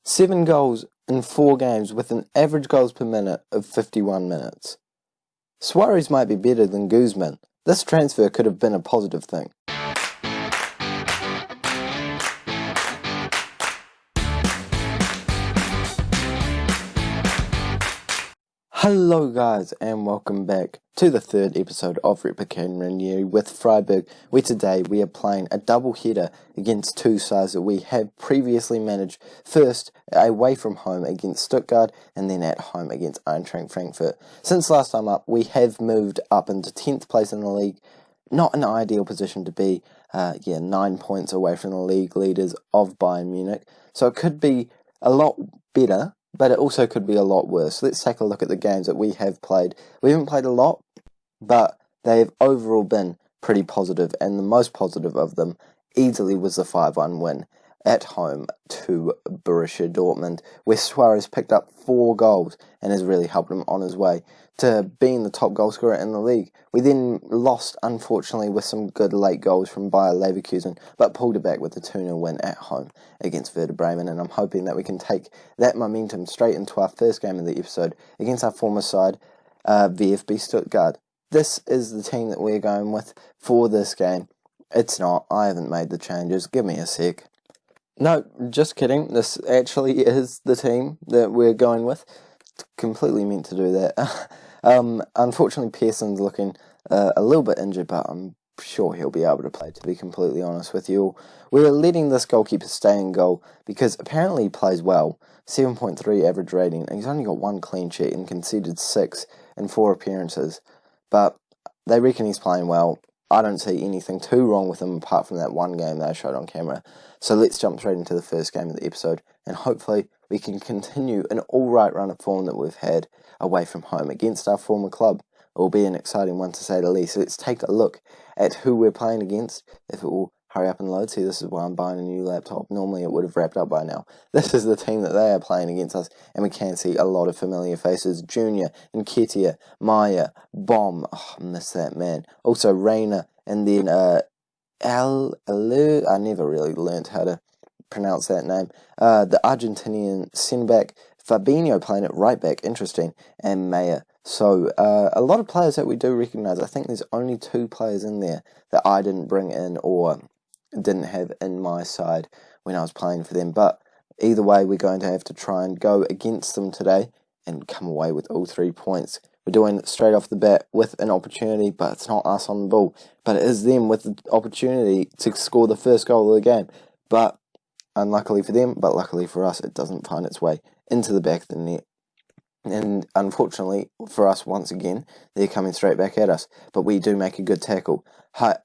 7 goals in 4 games with an average goals per minute of 51 minutes. Suarez might be better than Guzman. This transfer could have been a positive thing. Hello guys, and welcome back to the third episode of Claudio Ranieri with Freiburg, where today we are playing a double header against two sides that we have previously managed, first away from home against Stuttgart and then at home against Eintracht Frankfurt. Since last time up, we have moved up into 10th place in the league. Not an ideal position to be, 9 points away from the league leaders of Bayern Munich, so it could be a lot better, but it also could be a lot worse. Let's take a look at the games that we have played. We haven't played a lot, but they have overall been pretty positive, and the most positive of them easily was the 5-1 win at home to Borussia Dortmund, where Suarez picked up 4 goals and has really helped him on his way to being the top goal scorer in the league. We then lost, unfortunately, with some good late goals from Bayer Leverkusen, but pulled it back with a 2-0 win at home against Werder Bremen, and I'm hoping that we can take that momentum straight into our first game of the episode against our former side, VfB Stuttgart. This is the team that we're going with for this game. It's not. I haven't made the changes. Give me a sec. No, just kidding. This actually is the team that we're going with. Completely meant to do that. Unfortunately, Pearson's looking a little bit injured, but I'm sure he'll be able to play, to be completely honest with you. We're letting this goalkeeper stay in goal because apparently he plays well. 7.3 average rating, and he's only got 1 clean sheet and conceded 6 in 4 appearances. But they reckon he's playing well. I don't see anything too wrong with him apart from that one game that I showed on camera. So let's jump straight into the first game of the episode, and hopefully we can continue an alright run of form that we've had away from home against our former club. It will be an exciting one to say the least. So let's take a look at who we're playing against, if it will hurry up and load. See, this is why I'm buying a new laptop. Normally it would have wrapped up by now. This is the team that they are playing against us, and we can see a lot of familiar faces. Junior, Nketiah, Maya, Bomb, I miss that man. Also Reina, and then Alu, I never really learnt how to pronounce that name. The Argentinian centre-back, Fabinho playing at right-back, interesting, and Maya. So, a lot of players that we do recognise. I think there's only 2 players in there that I didn't bring in or didn't have in my side when I was playing for them. But either way, we're going to have to try and go against them today and come away with all 3 points. We're doing it straight off the bat with an opportunity, but it's not us on the ball. But it is them with the opportunity to score the first goal of the game. But unluckily for them, but luckily for us, it doesn't find its way into the back of the net. And unfortunately for us, once again, they're coming straight back at us. But we do make a good tackle.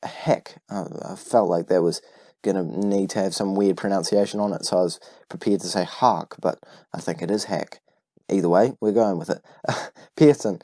Heck, I felt like that was going to need to have some weird pronunciation on it, so I was prepared to say hark, but I think it is hack. Either way, we're going with it. Pearson,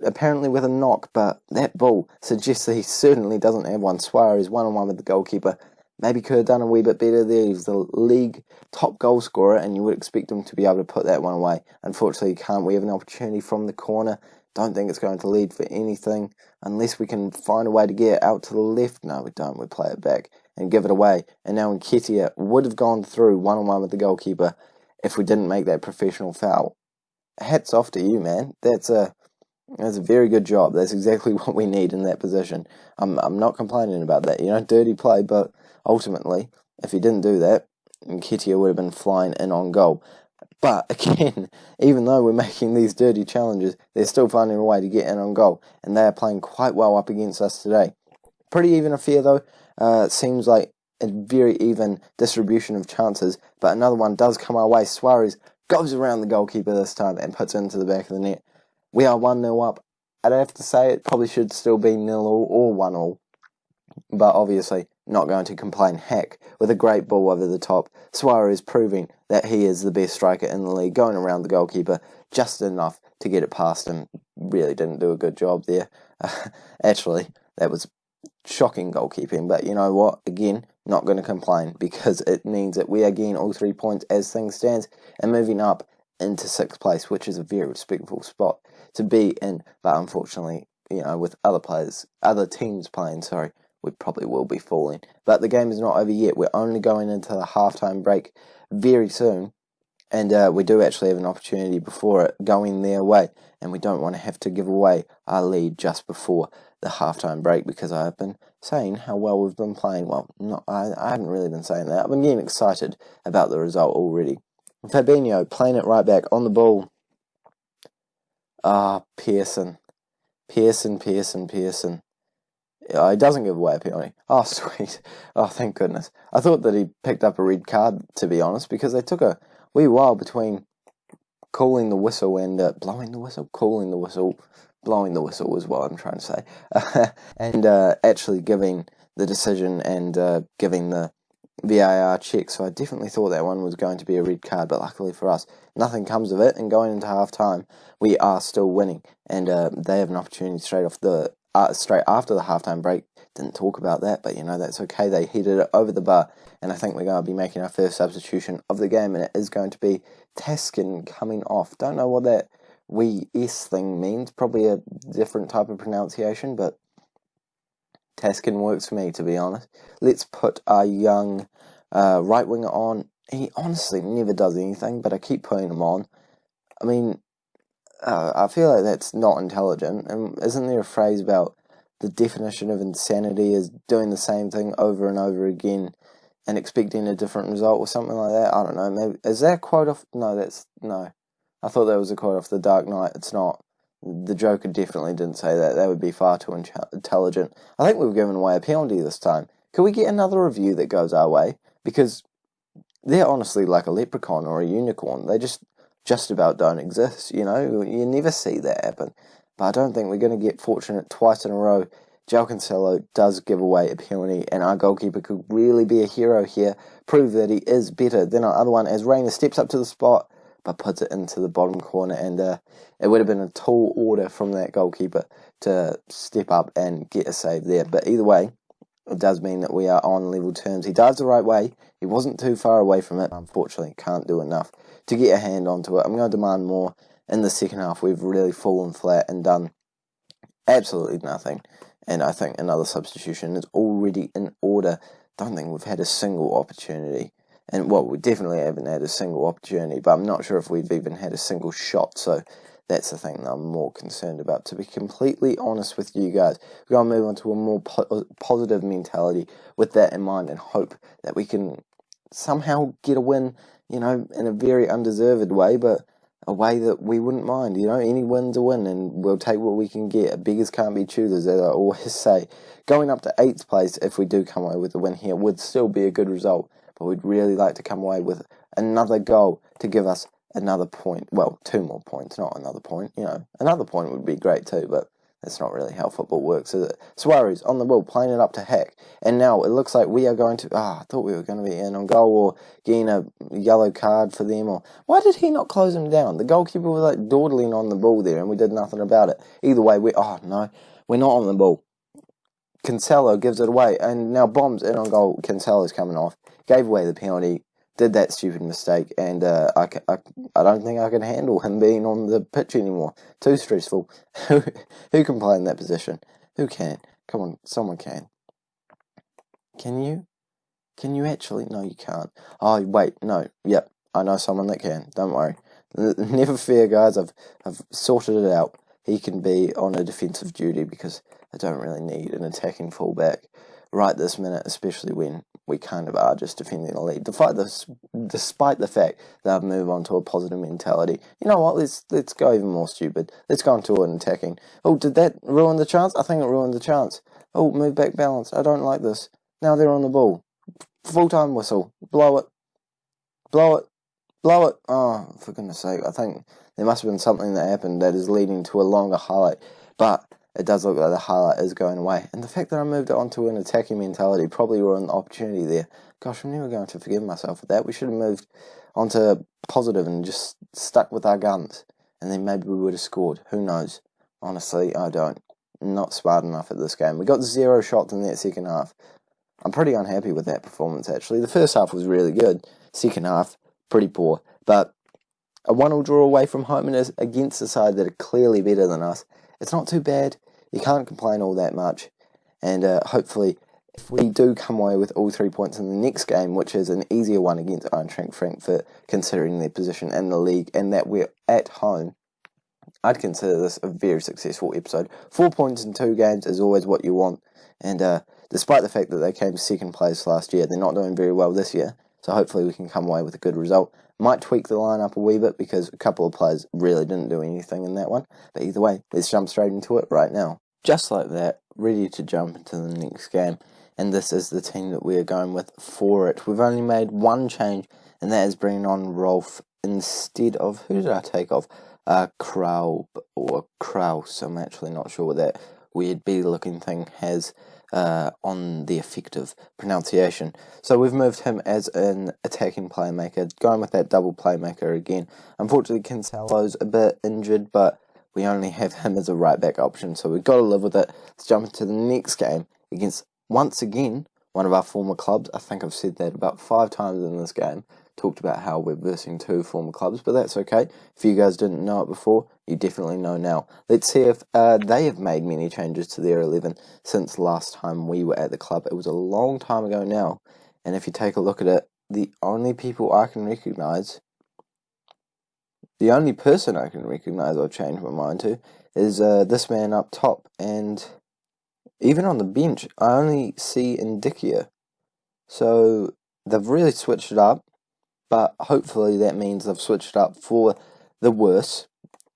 apparently with a knock, but that ball suggests that he certainly doesn't have one. Suarez, one-on-one with the goalkeeper. Maybe could have done a wee bit better there. He's the league top goal scorer, and you would expect him to be able to put that one away. Unfortunately, he can't. We have an opportunity from the corner. Don't think it's going to lead for anything, unless we can find a way to get it out to the left. No, we don't. We play it back and give it away. And now Nketiah would have gone through one-on-one with the goalkeeper if we didn't make that professional foul. Hats off to you, man. That's a very good job. That's exactly what we need in that position. I'm not complaining about that. Dirty play, but ultimately, if he didn't do that, Nketiah would have been flying in on goal. But again, even though we're making these dirty challenges, they're still finding a way to get in on goal, and they are playing quite well up against us today. Pretty even affair though. It seems like a very even distribution of chances, but another one does come our way. Suarez goes around the goalkeeper this time and puts it into the back of the net. We are 1-0 up. I'd have to say it probably should still be 0-0 or 1-0, but obviously not going to complain. Heck, with a great ball over the top, Suarez proving that he is the best striker in the league, going around the goalkeeper just enough to get it past him. Really didn't do a good job there. Actually, that was shocking goalkeeping, but you know what? Again, not going to complain because it means that we are getting all 3 points as things stand and moving up into 6th place, which is a very respectable spot to be in. But unfortunately, with other teams playing, we probably will be falling. But the game is not over yet. We're only going into the halftime break very soon, And we do actually have an opportunity before it going their way, and we don't want to have to give away our lead just before the halftime break, because I've been saying how well we've been playing. Well, I haven't really been saying that. I've been getting excited about the result already. Fabinho playing it right back on the ball. Pearson. Oh, he doesn't give away a penalty. Oh, sweet. Oh, thank goodness. I thought that he picked up a red card, to be honest, because they took a wee while between calling the whistle and blowing the whistle. Calling the whistle. Blowing the whistle was what I'm trying to say. And actually giving the decision and giving the VAR check. So I definitely thought that one was going to be a red card, but luckily for us, nothing comes of it. And going into half-time, we are still winning. And they have an opportunity straight after the halftime break. Didn't talk about that, but that's okay. They headed it over the bar, and I think we're going to be making our first substitution of the game, and it is going to be Taskin coming off. Don't know what that S thing means. Probably a different type of pronunciation, but Taskin works for me, to be honest. Let's put our young right winger on. He honestly never does anything, but I keep putting him on. I mean, I feel like that's not intelligent. And isn't there a phrase about the definition of insanity is doing the same thing over and over again and expecting a different result or something like that? I don't know. Maybe is that a quote off? No. I thought that was a quote off The Dark Knight. It's not. The Joker definitely didn't say that. That would be far too intelligent. I think we've given away a penalty this time. Can we get another review that goes our way? Because they're honestly like a leprechaun or a unicorn. They just about don't exist, You never see that happen. But I don't think we're going to get fortunate twice in a row. João Cancelo does give away a penalty, and our goalkeeper could really be a hero here, prove that he is better than our other one, as Reina steps up to the spot, but puts it into the bottom corner, and it would have been a tall order from that goalkeeper to step up and get a save there. But either way, it does mean that we are on level terms. He does the right way. He wasn't too far away from it. Unfortunately, can't do enough to get a hand onto it. I'm going to demand more in the second half. We've really fallen flat and done absolutely nothing. And I think another substitution is already in order. Don't think we've had a single opportunity. And, well, we definitely haven't had a single opportunity, but I'm not sure if we've even had a single shot. So that's the thing that I'm more concerned about, to be completely honest with you guys. We're going to move on to a more positive mentality with that in mind, and hope that we can somehow get a win, in a very undeserved way, but a way that we wouldn't mind. Any win's a win, and we'll take what we can get. Beggars can't be choosers, as I always say. Going up to 8th place, if we do come away with a win here, would still be a good result, but we'd really like to come away with another goal to give us another point. Well, 2 more points, not another point. Another point would be great too, but that's not really how football works, is it? Suarez on the ball, playing it up to Hack. And now it looks like we are going to... I thought we were going to be in on goal or getting a yellow card for them. Or why did he not close him down? The goalkeeper was like dawdling on the ball there, and we did nothing about it. Either way, we're not on the ball. Cancelo gives it away, and now bombs in on goal. Cancelo's coming off. Gave away the penalty. Did that stupid mistake, and I don't think I can handle him being on the pitch anymore. Too stressful. Who can play in that position? Who can? Come on, someone can. Can you? Can you actually? No, you can't. Oh, wait, no. Yep, I know someone that can. Don't worry. Never fear, guys. I've sorted it out. He can be on a defensive duty, because I don't really need an attacking fullback right this minute, especially when we kind of are just defending the lead. Despite the fact that I've moved on to a positive mentality. You know what? Let's go even more stupid. Let's go into an attacking. Oh, did that ruin the chance? I think it ruined the chance. Oh, move back balance. I don't like this. Now they're on the ball. Full-time whistle. Blow it. Blow it. Blow it. Oh, for goodness sake. I think there must have been something that happened that is leading to a longer highlight. But it does look like the highlight is going away. And the fact that I moved it onto an attacking mentality probably ruined the opportunity there. Gosh, I'm never going to forgive myself for that. We should have moved onto positive and just stuck with our guns. And then maybe we would have scored. Who knows? Honestly, I don't. I'm not smart enough at this game. We got 0 shots in that second half. I'm pretty unhappy with that performance, actually. The first half was really good. Second half, pretty poor. But a 1-1 draw away from home and is against a side that are clearly better than us. It's not too bad. You can't complain all that much. And hopefully if we do come away with all 3 points in the next game, which is an easier one against Eintracht Frankfurt, considering their position in the league and that we're at home, I'd consider this a very successful episode. 4 points in 2 games is always what you want, and despite the fact that they came second place last year, they're not doing very well this year, so hopefully we can come away with a good result. Might tweak the lineup a wee bit because a couple of players really didn't do anything in that one, but either way, let's jump straight into it right now. Just like that, ready to jump into the next game, and this is the team that we are going with for it. We've only made one change, and that is bringing on Rolf instead of, who did I take off? Kraub or Kraus. I'm actually not sure what that weird bee-looking thing has on the effective pronunciation. So we've moved him as an attacking playmaker, going with that double playmaker again. Unfortunately, Cancelo's a bit injured, but we only have him as a right-back option, so we've got to live with it. Let's jump into the next game against, once again, one of our former clubs. I think I've said that about 5 times in this game. Talked about how we're versing 2 former clubs, but that's okay. If you guys didn't know it before, you definitely know now. Let's see if they have made many changes to their 11 since last time we were at the club. It was a long time ago now, and if you take a look at it, the only people I can recognise, the only person I can recognise I've changed my mind to, is this man up top, and even on the bench, I only see Indicia. So they've really switched it up. But hopefully that means they've switched up for the worse,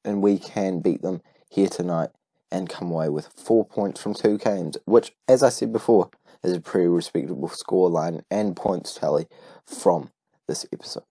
and we can beat them here tonight and come away with 4 points from 2 games, which, as I said before, is a pretty respectable scoreline and points tally from this episode.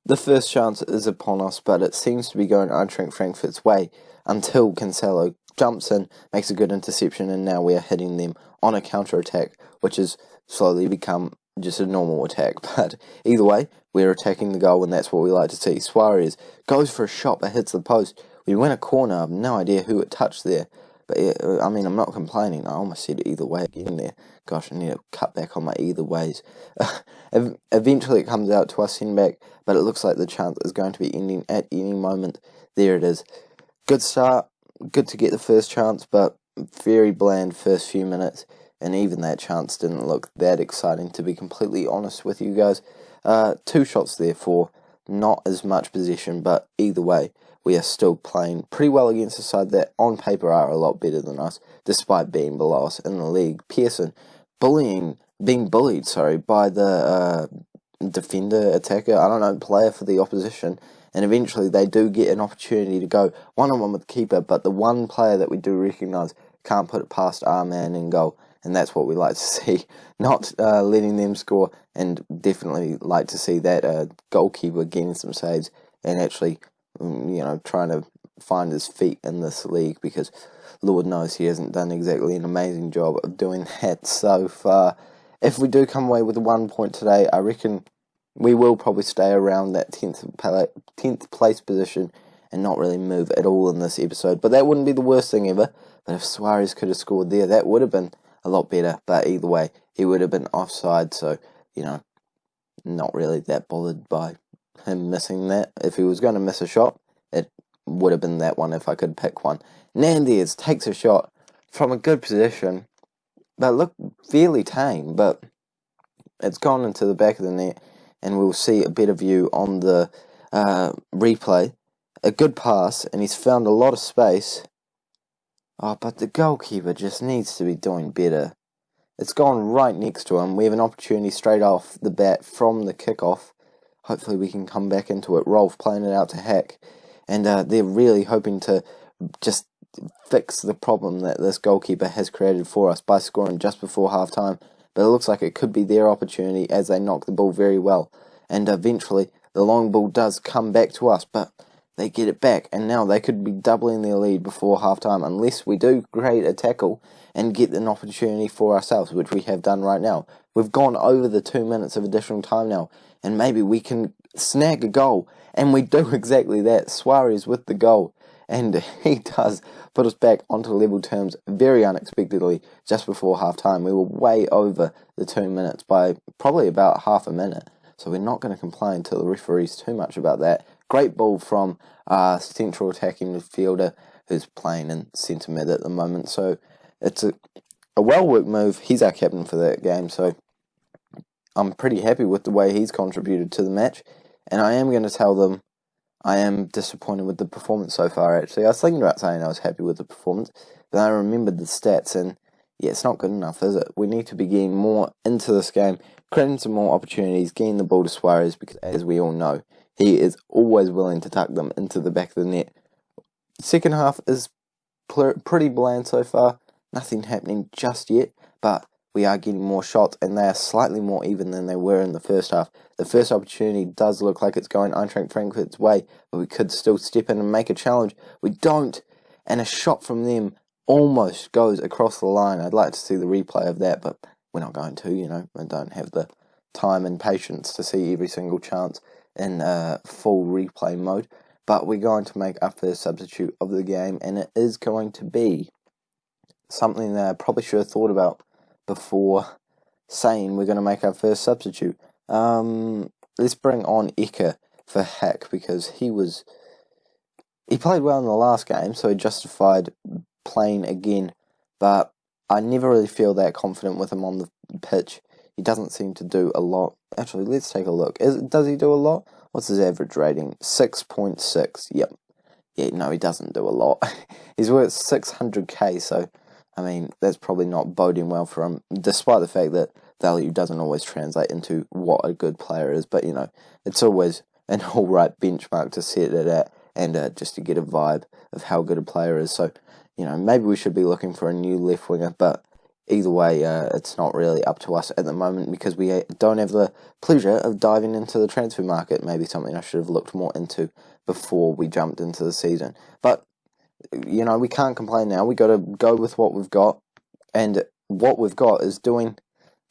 The first chance is upon us, but it seems to be going Eintracht Frankfurt's way until Cancelo jumps in, makes a good interception, and now we are hitting them on a counter-attack, which has slowly become just a normal attack. But either way, we're attacking the goal, and that's what we like to see. Suarez goes for a shot but hits the post. We win a corner. I have no idea who it touched there, but yeah, I mean, I'm not complaining. I almost said either way again there. Gosh, I need to cut back on my either ways. Eventually it comes out to us send back, but it looks like the chance is going to be ending at any moment. There it is. Good start, good to get the first chance, but very bland first few minutes. And even that chance didn't look that exciting, to be completely honest with you guys. 2 shots there for not as much possession, but either way, we are still playing pretty well against a side that on paper are a lot better than us, despite being below us in the league. Pearson being bullied by the defender, attacker, I don't know, player for the opposition, and eventually they do get an opportunity to go one-on-one with the keeper, but the one player that we do recognise can't put it past our man in goal. And that's what we like to see, not letting them score, and definitely like to see that goalkeeper getting some saves and actually, trying to find his feet in this league, because Lord knows he hasn't done exactly an amazing job of doing that so far. If we do come away with 1 point today, I reckon we will probably stay around that 10th place position and not really move at all in this episode. But that wouldn't be the worst thing ever. But if Suarez could have scored there, that would have been a lot better, but either way, he would have been offside, so, not really that bothered by him missing that. If he was going to miss a shot, it would have been that one if I could pick one. Nandez takes a shot from a good position, but looked fairly tame, but it's gone into the back of the net, and we'll see a better view on the replay. A good pass, and he's found a lot of space. Oh, but the goalkeeper just needs to be doing better. It's gone right next to him. We have an opportunity straight off the bat from the kickoff. Hopefully we can come back into it. Rolf playing it out to Hack. And they're really hoping to just fix the problem that this goalkeeper has created for us by scoring just before half-time. But it looks like it could be their opportunity as they knock the ball very well. And eventually the long ball does come back to us, but they get it back, and now they could be doubling their lead before half-time unless we do create a tackle and get an opportunity for ourselves, which we have done right now. We've gone over the 2 minutes of additional time now, and maybe we can snag a goal, and we do exactly that. Suarez with the goal, and he does put us back onto level terms very unexpectedly just before half-time. We were way over the 2 minutes by probably about half a minute, so we're not going to complain to the referees too much about that. Great ball from our central attacking midfielder who's playing in centre mid at the moment. So it's a a well-worked move. He's our captain for that game, so I'm pretty happy with the way he's contributed to the match. And I am going to tell them I am disappointed with the performance so far, actually. I was thinking about saying I was happy with the performance, but I remembered the stats, and yeah, it's not good enough, is it? We need to be getting more into this game, creating some more opportunities, getting the ball to Suarez, because as we all know, he is always willing to tuck them into the back of the net. Second half is pretty bland so far. Nothing happening just yet, but we are getting more shots, and they are slightly more even than they were in the first half. The first opportunity does look like it's going Eintracht Frankfurt's way, but we could still step in and make a challenge. We don't, and a shot from them almost goes across the line. I'd like to see the replay of that, but we're not going to, I don't have the time and patience to see every single chance in full replay mode. But we're going to make our first substitute of the game, and it is going to be something that I probably should have thought about before saying we're going to make our first substitute. Let's bring on Eka for Hack, because he played well in the last game, so he justified playing again, but I never really feel that confident with him on the pitch. He doesn't seem to do a lot. Actually, let's take a look. Does he do a lot? What's his average rating? 6.6. Yep. Yeah, no, he doesn't do a lot. He's worth 600k, so I mean, that's probably not boding well for him, despite the fact that value doesn't always translate into what a good player is. But, it's always an alright benchmark to set it at, and just to get a vibe of how good a player is. So, maybe we should be looking for a new left winger, but either way, it's not really up to us at the moment, because we don't have the pleasure of diving into the transfer market. Maybe something I should have looked more into before we jumped into the season. But we can't complain now. We got to go with what we've got, and what we've got is doing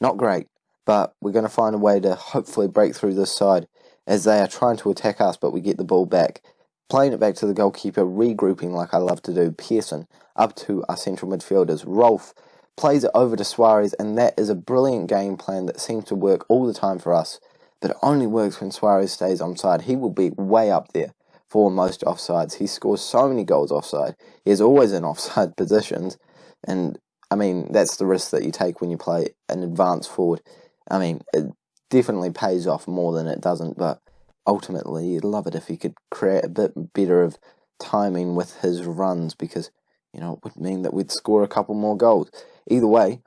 not great, but we're going to find a way to hopefully break through this side as they are trying to attack us, but we get the ball back, playing it back to the goalkeeper, regrouping like I love to do. Pearson up to our central midfielders. Rolf plays it over to Suarez, and that is a brilliant game plan that seems to work all the time for us, but it only works when Suarez stays onside. He will be way up there for most offsides. He scores so many goals offside. He is always in offside positions, and I mean, that's the risk that you take when you play an advanced forward. I mean, it definitely pays off more than it doesn't, but ultimately you'd love it if he could create a bit better of timing with his runs, because it would mean that we'd score a couple more goals. Either way,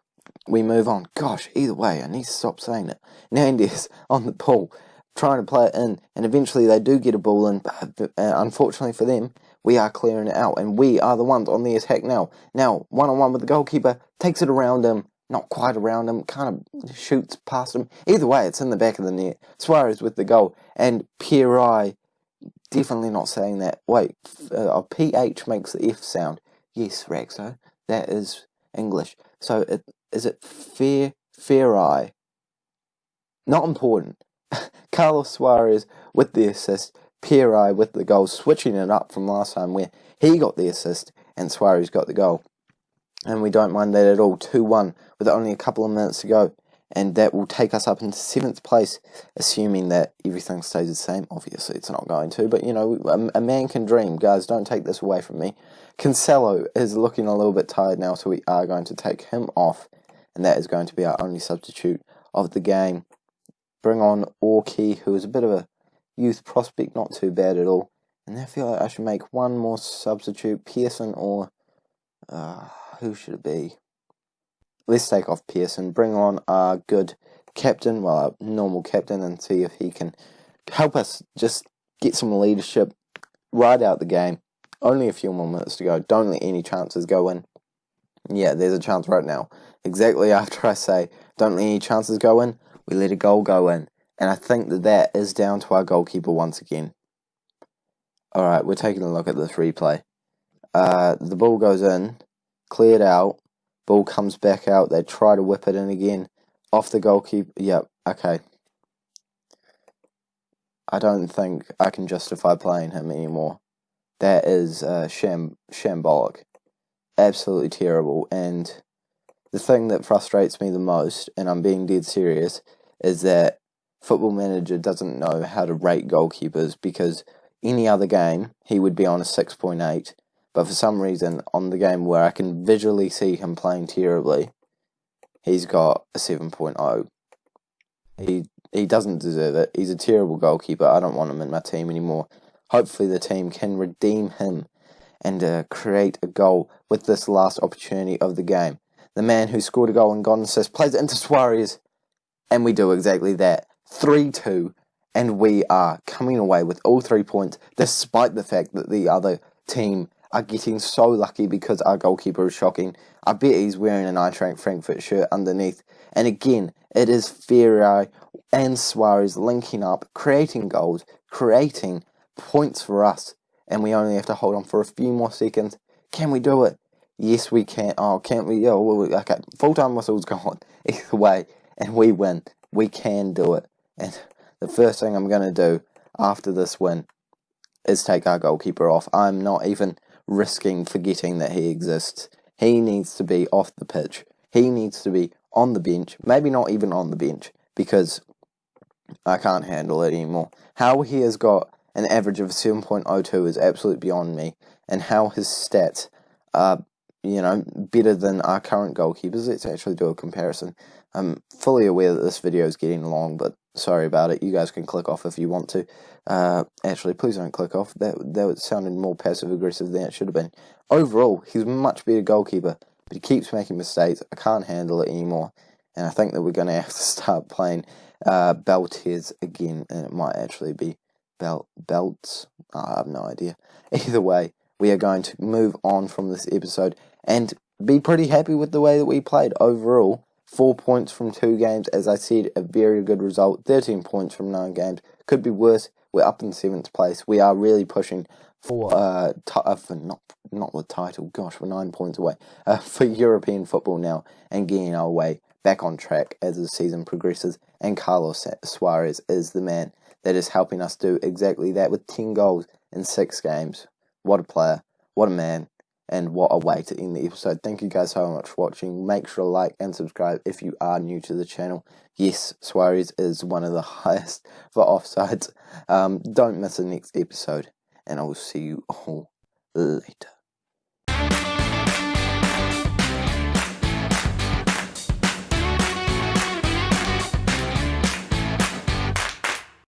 we move on. Gosh, either way, I need to stop saying it. Nandes on the ball, trying to play it in, and eventually they do get a ball in, but unfortunately for them, we are clearing it out, and we are the ones on the attack now. Now, one-on-one with the goalkeeper, takes it around him, not quite around him, kind of shoots past him. Either way, it's in the back of the net. Suarez with the goal, and Pierre, definitely not saying that. Wait, PH makes the F sound. Yes, Raxo, that is English. So, is it Fair? Not important. Carlos Suarez with the assist, Pierre with the goal, switching it up from last time where he got the assist and Suarez got the goal. And we don't mind that at all. 2-1 with only a couple of minutes to go. And that will take us up into 7th place, assuming that everything stays the same. Obviously, it's not going to, but a man can dream. Guys, don't take this away from me. Cancelo is looking a little bit tired now, so we are going to take him off. And that is going to be our only substitute of the game. Bring on Orki, who is a bit of a youth prospect, not too bad at all. And I feel like I should make one more substitute, Pearson or who should it be? Let's take off Pearson, bring on our good captain, well, our normal captain, and see if he can help us just get some leadership, ride out the game. Only a few more minutes to go. Don't let any chances go in. Yeah, there's a chance right now. Exactly after I say, don't let any chances go in, we let a goal go in. And I think that is down to our goalkeeper once again. Alright, we're taking a look at this replay. The ball goes in, cleared out, ball comes back out, they try to whip it in again, off the goalkeeper, yep, okay. I don't think I can justify playing him anymore. That is shambolic. Absolutely terrible, and the thing that frustrates me the most, and I'm being dead serious, is that Football Manager doesn't know how to rate goalkeepers, because any other game, he would be on a 6.8, but for some reason, on the game where I can visually see him playing terribly, he's got a 7.0. He doesn't deserve it. He's a terrible goalkeeper. I don't want him in my team anymore. Hopefully the team can redeem him and create a goal with this last opportunity of the game. The man who scored a goal and got an assist plays it into Suarez, and we do exactly that. 3-2, and we are coming away with all 3 points, despite the fact that the other team are getting so lucky because our goalkeeper is shocking. I bet he's wearing an Eintracht Frankfurt shirt underneath. And again, it is Ferrari and Suarez linking up, creating goals, creating points for us. And we only have to hold on for a few more seconds. Can we do it? Yes, we can. Oh, can't we? Oh, well, okay, full-time whistle's gone. Either way, and we win. We can do it. And the first thing I'm going to do after this win is take our goalkeeper off. I'm not even risking forgetting that he exists. He needs to be off the pitch. He needs to be on the bench. Maybe not even on the bench, because I can't handle it anymore. How he has got an average of 7.02 is absolutely beyond me. And how his stats are, better than our current goalkeepers. Let's actually do a comparison. I'm fully aware that this video is getting long, but sorry about it. You guys can click off if you want to. Actually, please don't click off. That sounded more passive-aggressive than it should have been. Overall, he's a much better goalkeeper, but he keeps making mistakes. I can't handle it anymore, and I think that we're going to have to start playing Belters again, and it might actually be Belts. I have no idea. Either way, we are going to move on from this episode and be pretty happy with the way that we played overall. 4 points from 2 games, as I said, a very good result. 13 points from 9 games. Could be worse. We're up in 7th place. We are really pushing for not the title. Gosh, we're 9 points away for European football now, and getting our way back on track as the season progresses. And Carlos Suarez is the man that is helping us do exactly that with 10 goals in 6 games. What a player! What a man! And what a way to end the episode. Thank you guys so much for watching. Make sure to like and subscribe if you are new to the channel. Yes, Suarez is one of the highest for offsides. Don't miss the next episode, and I will see you all later.